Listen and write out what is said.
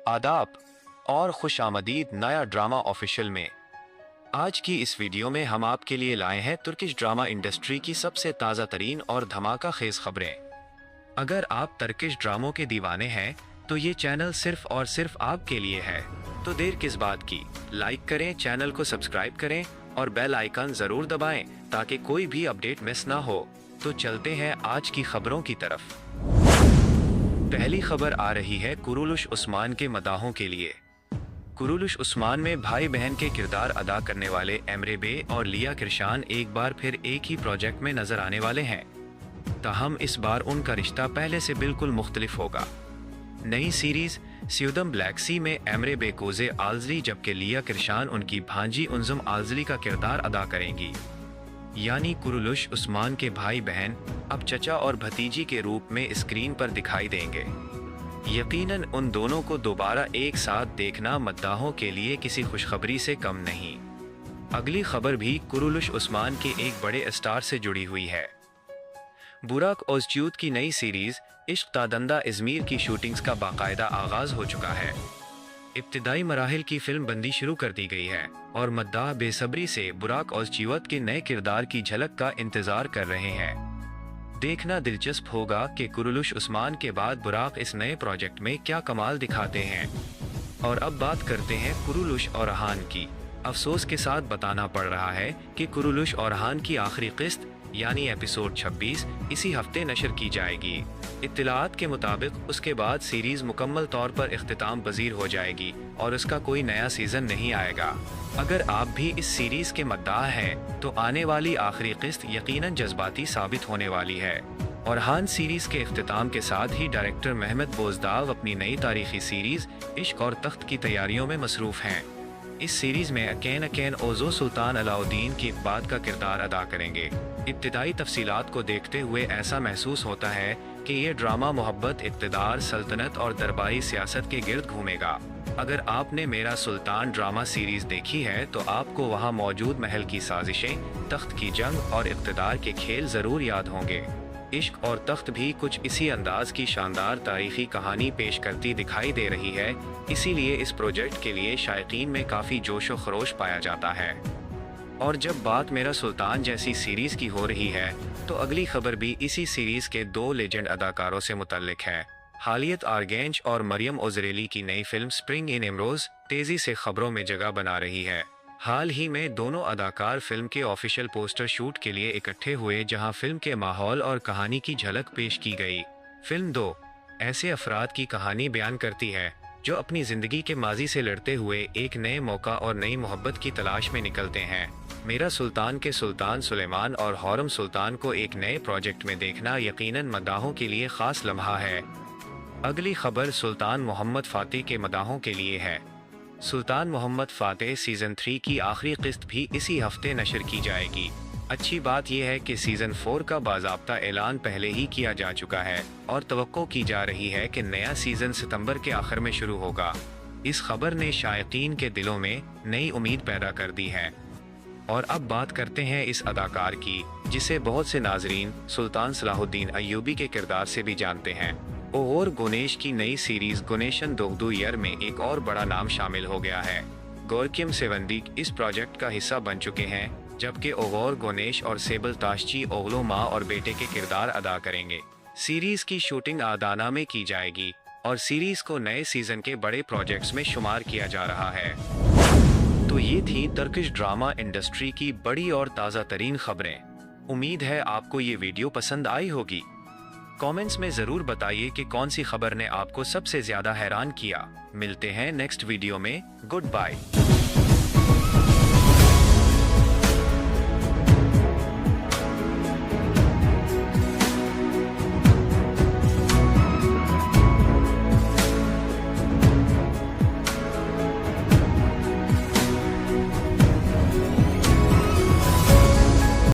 आदाब और खुश आमदीद नया ड्रामा ऑफिशियल में। आज की इस वीडियो में हम आपके लिए लाए हैं तुर्किश ड्रामा इंडस्ट्री की सबसे ताज़ा तरीन और धमाका खेज खबरें। अगर आप तुर्किश ड्रामों के दीवाने हैं तो ये चैनल सिर्फ और सिर्फ आपके लिए है। तो देर किस बात की, लाइक करें, चैनल को सब्सक्राइब करें और बेल आइकन ज़रूर दबाएं ताकि कोई भी अपडेट मिस ना हो। तो चलते हैं आज की खबरों की तरफ। पहली खबर आ रही है कुरुलुश उस्मान के मदाहों के लिए। कुरुलुश उस्मान में भाई बहन के किरदार अदा करने वाले एमरे बे और लिया किरशान एक बार फिर एक ही प्रोजेक्ट में नजर आने वाले हैं। ताहम इस बार उनका रिश्ता पहले से बिल्कुल मुख्तलिफ होगा। नई सीरीज स्यूदम ब्लैक सी में एमरे बे कोजे आल्जली जबकि लिया किरशान उनकी भांजी उनजुम आल्जली का किरदार अदा करेंगी। यानी कुरुलुश उस्मान के भाई बहन अब चचा और भतीजी के रूप में स्क्रीन पर दिखाई देंगे। यकीनन उन दोनों को दोबारा एक साथ देखना मद्दाहों के लिए किसी खुशखबरी से कम नहीं। अगली खबर भी कुरुलुश उस्मान के एक बड़े स्टार से जुड़ी हुई है। बुराक ओज़चूत की नई सीरीज इश्क तादंदा इज़मीर की शूटिंग्स का बाकायदा आगाज हो चुका है। इब्तिदाई मराहिल की फिल्म बंदी शुरू कर दी गई है और मद्दाह बेसब्री से बुराक ओज़चूत के नए किरदार की झलक का इंतजार कर रहे हैं। देखना दिलचस्प होगा कि कुरुलुश उस्मान के बाद बुराक इस नए प्रोजेक्ट में क्या कमाल दिखाते हैं। और अब बात करते हैं कुरुलुश और रहान की। अफसोस के साथ बताना पड़ रहा है कि कुरुलुश और रहान की आखिरी किस्त यानी एपिसोड 26 इसी हफ्ते नशर की जाएगी। इत्तलात के मुताबिक उसके बाद सीरीज मुकम्मल तौर पर इख्तिताम पजीर हो जाएगी और उसका कोई नया सीजन नहीं आएगा। अगर आप भी इस सीरीज के मद्दाह हैं तो आने वाली आखिरी किस्त यकीनन जज्बाती साबित होने वाली है। और हान सीरीज के इख्तिताम के साथ ही डायरेक्टर महमद बोजदाव अपनी नई तारीखी सीरीज इश्क और तख्त की तैयारियों में मसरूफ हैं। इस सीरीज में अकैन ओजो सुल्तान अलाउद्दीन की इक़बात का किरदार अदा करेंगे। इब्तिदाई तफसीलात को देखते हुए ऐसा महसूस होता है कि ये ड्रामा मोहब्बत, इक़्तिदार, सल्तनत और दरबारी सियासत के गिर्द घूमेगा। अगर आपने मेरा सुल्तान ड्रामा सीरीज देखी है तो आपको वहाँ मौजूद महल की साजिशें, तख्त की जंग और इक़्तिदार के खेल ज़रूर याद होंगे। इश्क और तख्त भी कुछ इसी अंदाज की शानदार तारीखी कहानी पेश करती दिखाई दे रही है। इसीलिए इस प्रोजेक्ट के लिए शायकीन में काफ़ी जोश व खरोश पाया जाता है। और जब बात मेरा सुल्तान जैसी सीरीज़ की हो रही है तो अगली खबर भी इसी सीरीज़ के दो लेजेंड अदाकारों से मुतल्लिक है। हालियत आर्गेंज और मरियम ओजरेली की नई फिल्म स्प्रिंग इन एमरोज़ तेज़ी से खबरों में जगह बना रही है। हाल ही में दोनों अदाकार फिल्म के ऑफिशियल पोस्टर शूट के लिए इकट्ठे हुए जहां फिल्म के माहौल और कहानी की झलक पेश की गई। फिल्म दो ऐसे अफराद की कहानी बयान करती है जो अपनी ज़िंदगी के माजी से लड़ते हुए एक नए मौका और नई मोहब्बत की तलाश में निकलते हैं। मेरा सुल्तान के सुल्तान सुलेमान और हौरम सुल्तान को एक नए प्रोजेक्ट में देखना यकीनन मदाहों के लिए ख़ास लम्हा है। अगली खबर सुल्तान मोहम्मद फ़ातेह के मदाहों के लिए है। सुल्तान मोहम्मद फ़ातेह सीज़न 3 की आखिरी किस्त भी इसी हफ्ते नशर की जाएगी। अच्छी बात यह है कि सीज़न 4 का बाज़ाब्ता ऐलान पहले ही किया जा चुका है और तवक्को की जा रही है कि नया सीज़न सितंबर के आखिर में शुरू होगा। इस खबर ने शायकीन के दिलों में नई उम्मीद पैदा कर दी है। और अब बात करते हैं इस अदाकार की जिसे बहुत से नाजरीन सुल्तान सलाहुद्दीन अय्यूबी के किरदार से भी जानते हैं। ओगोर गुनेश की नई सीरीज गुनेशन दोगदुयर में एक और बड़ा नाम शामिल हो गया है। गोरकिम सेवंदिक इस प्रोजेक्ट का हिस्सा बन चुके हैं जबकि ओगोर गुनेश और सेबल ताशची ओगलो माँ और बेटे के किरदार अदा करेंगे। सीरीज की शूटिंग आदाना में की जाएगी और सीरीज को नए सीजन के बड़े प्रोजेक्ट्स में शुमार किया जा रहा है। तो ये थी तुर्किश ड्रामा इंडस्ट्री की बड़ी और ताज़ा तरीन खबरें। उम्मीद है आपको ये वीडियो पसंद आई होगी। कमेंट्स में ज़रूर बताइए कि कौन सी खबर ने आपको सबसे ज़्यादा हैरान किया। मिलते हैं नेक्स्ट वीडियो में। Good bye.